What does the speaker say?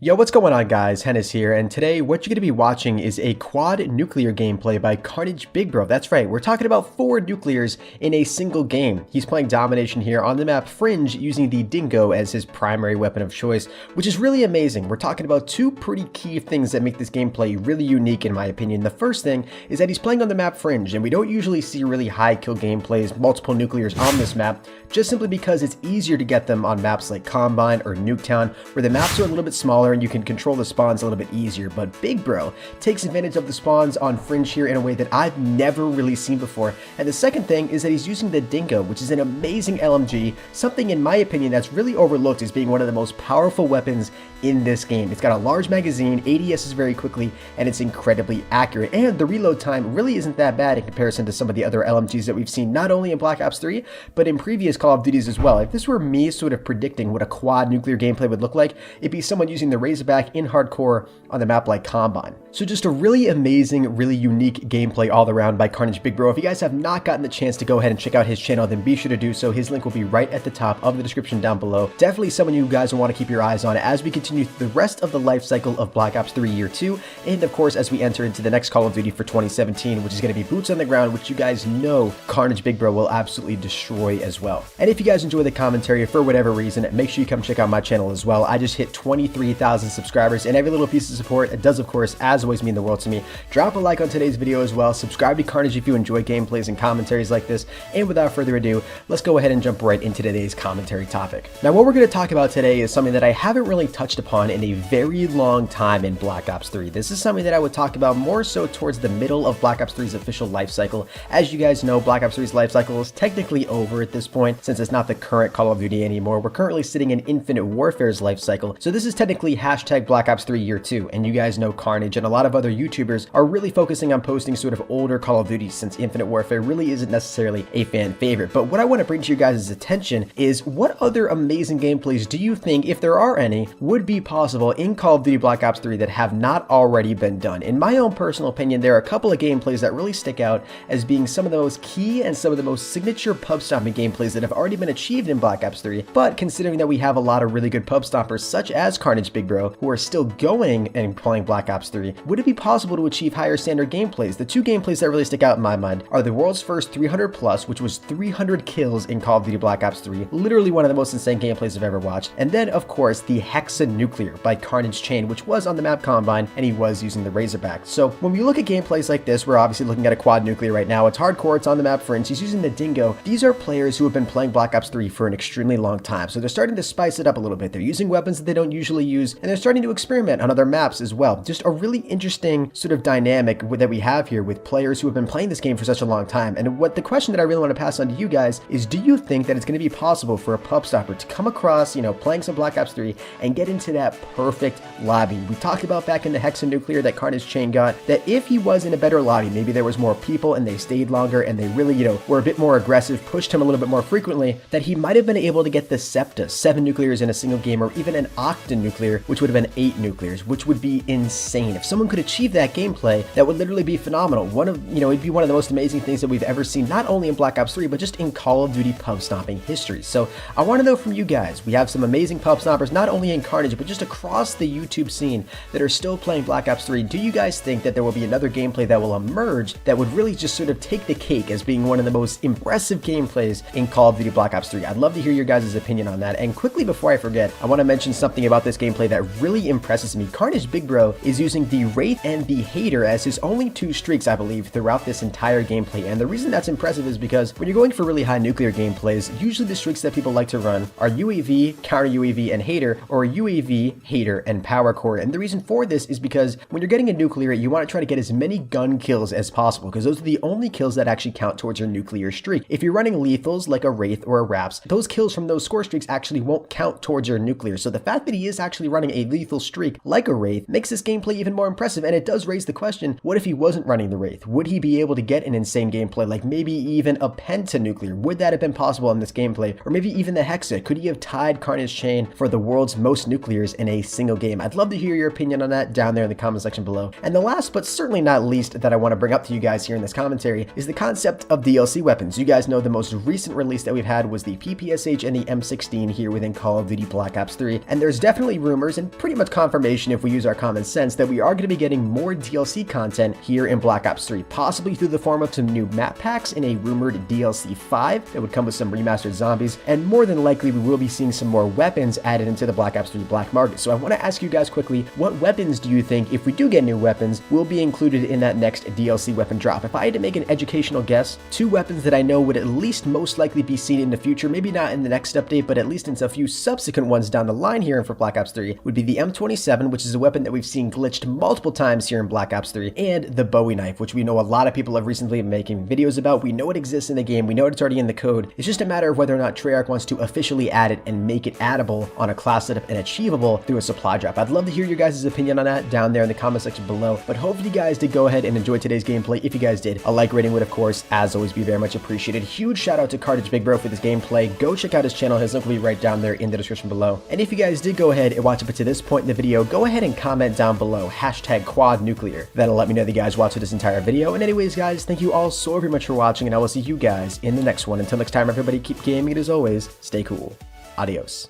Yo, what's going on guys? Hennis here, and today what you're going to be watching is a quad nuclear gameplay by KARNAGE Big Bro. That's right, we're talking about 4 nuclears in a single game. He's playing domination here on the map Fringe using the Dingo as his primary weapon of choice, which is really amazing. We're talking about 2 pretty key things that make this gameplay really unique in my opinion. The first thing is that he's playing on the map Fringe, and we don't usually see really high kill gameplays, multiple nuclears on this map, just simply because it's easier to get them on maps like Combine or Nuketown, where the maps are a little bit smaller and you can control the spawns a little bit easier. But Big Bro takes advantage of the spawns on Fringe here in a way that I've never really seen before. And the second thing is that he's using the Dingo, which is an amazing LMG, something in my opinion that's really overlooked as being one of the most powerful weapons in this game. It's got a large magazine, ADS is very quickly, and it's incredibly accurate. And the reload time really isn't that bad in comparison to some of the other LMGs that we've seen, not only in Black Ops 3, but in previous Call of Duties as well. If this were me sort of predicting what a quad nuclear gameplay would look like, it'd be someone using the Razorback in hardcore on the map like Combine. So just a really amazing, really unique gameplay all around by KARNAGE Big Bro. If you guys have not gotten the chance to go ahead and check out his channel, then be sure to do so. His link will be right at the top of the description down below. Definitely someone you guys will want to keep your eyes on as we continue through the rest of the life cycle of Black Ops 3 Year 2, and of course as we enter into the next Call of Duty for 2017, which is going to be Boots on the Ground, which you guys know KARNAGE Big Bro will absolutely destroy as well. And if you guys enjoy the commentary for whatever reason, make sure you come check out my channel as well. I just hit 23,000 subscribers, and every little piece of support, it does of course as always mean the world to me. Drop a like on today's video as well, subscribe to KARNAGE if you enjoy gameplays and commentaries like this, and without further ado, let's go ahead and jump right into today's commentary topic. Now what we're going to talk about today is something that I haven't really touched upon in a very long time in Black Ops 3. This is something that I would talk about more so towards the middle of Black Ops 3's official life cycle. As you guys know, Black Ops 3's life cycle is technically over at this point, since it's not the current Call of Duty anymore. We're currently sitting in Infinite Warfare's life cycle, so this is technically hashtag Black Ops 3 Year 2, and you guys know KARNAGE and a lot of other YouTubers are really focusing on posting sort of older Call of Duty, since Infinite Warfare really isn't necessarily a fan favorite. But what I want to bring to you guys' attention is what other amazing gameplays do you think, if there are any, would be possible in Call of Duty Black Ops 3 that have not already been done? In my own personal opinion, there are a couple of gameplays that really stick out as being some of the most key and some of the most signature pub stomping gameplays that have already been achieved in Black Ops 3. But considering that we have a lot of really good pub stompers such as KARNAGE Big Bro who are still going and playing Black Ops 3, would it be possible to achieve higher standard gameplays? The 2 gameplays that really stick out in my mind are the world's first 300 plus, which was 300 kills in Call of Duty Black Ops 3, literally one of the most insane gameplays I've ever watched, and then of course the Nuclear by KARNAGE Chain, which was on the map Combine, and he was using the Razorback. So when we look at gameplays like this, we're obviously looking at a quad nuclear right now. It's hardcore, it's on the map Fringe, he's using the Dingo. These are players who have been playing Black Ops 3 for an extremely long time, so they're starting to spice it up a little bit. They're using weapons that they don't usually use, and they're starting to experiment on other maps as well. Just a really interesting sort of dynamic that we have here with players who have been playing this game for such a long time. And what the question that I really want to pass on to you guys is, do you think that it's going to be possible for a pub stopper to come across, playing some Black Ops 3 and get into that perfect lobby? We talked about back in the Nuclear that KARNAGE Chain got, that if he was in a better lobby, maybe there was more people and they stayed longer and they really, were a bit more aggressive, pushed him a little bit more frequently, that he might have been able to get the SEPTA, 7 nuclears in a single game, or even an octa nuclear, which would have been 8 nuclears, which would be insane. If someone could achieve that gameplay, that would literally be phenomenal. It'd be one of the most amazing things that we've ever seen, not only in Black Ops 3, but just in Call of Duty pub stomping history. So I want to know from you guys, we have some amazing pub stompers, not only in KARNAGE, but just across the YouTube scene that are still playing Black Ops 3. Do you guys think that there will be another gameplay that will emerge that would really just sort of take the cake as being one of the most impressive gameplays in Call of Duty Black Ops 3? I'd love to hear your guys' opinion on that. And quickly before I forget, I want to mention something about this gameplay that really impresses me. KARNAGE Big Bro is using the Wraith and the Hater as his only 2 streaks, I believe, throughout this entire gameplay. And the reason that's impressive is because when you're going for really high nuclear gameplays, usually the streaks that people like to run are UAV, counter UAV, and Hater, or UAV, Hater, and Power Core. And the reason for this is because when you're getting a nuclear, you want to try to get as many gun kills as possible, because those are the only kills that actually count towards your nuclear streak. If you're running lethals like a Wraith or a Raps, those kills from those score streaks actually won't count towards your nuclear. So the fact that he is actually running a lethal streak like a Wraith makes this gameplay even more impressive. And it does raise the question, what if he wasn't running the Wraith? Would he be able to get an insane gameplay, like maybe even a penta-nuclear? Would that have been possible in this gameplay? Or maybe even the Hexa? Could he have tied KARNAGE Chain for the world's most nuclears in a single game? I'd love to hear your opinion on that down there in the comment section below. And the last but certainly not least that I want to bring up to you guys here in this commentary is the concept of DLC weapons. You guys know the most recent release that we've had was the PPSH and the M16 here within Call of Duty Black Ops 3, and there's definitely rumors and pretty much confirmation if we use our common sense that we are going to be getting more DLC content here in Black Ops 3, possibly through the form of some new map packs in a rumored DLC 5 that would come with some remastered zombies, and more than likely we will be seeing some more weapons added into the Black Ops 3 Black Market. So I want to ask you guys quickly, what weapons do you think, if we do get new weapons, will be included in that next DLC weapon drop? If I had to make an educational guess, 2 weapons that I know would at least most likely be seen in the future, maybe not in the next update, but at least in a few subsequent ones down the line here for Black Ops 3, would be the M27, which is a weapon that we've seen glitched multiple times here in Black Ops 3, and the Bowie knife, which we know a lot of people have recently been making videos about. We know it exists in the game, we know it's already in the code. It's just a matter of whether or not Treyarch wants to officially add it and make it addable on a class setup and achievable through a supply drop. I'd love to hear your guys' opinion on that down there in the comment section below, but hopefully you guys did go ahead and enjoy today's gameplay. If you guys did, a like rating would of course, as always, be very much appreciated. Huge shout out to KARNAGE Big Bro for this gameplay. Go check out his channel, his link will be right down there in the description below. And if you guys did go ahead and watch up to this point in the video, go ahead and comment down below, #QuadNuclear. That'll let me know that you guys watched this entire video. And anyways guys, thank you all so very much for watching, and I will see you guys in the next one. Until next time everybody, keep gaming, and as always, stay cool. Adios.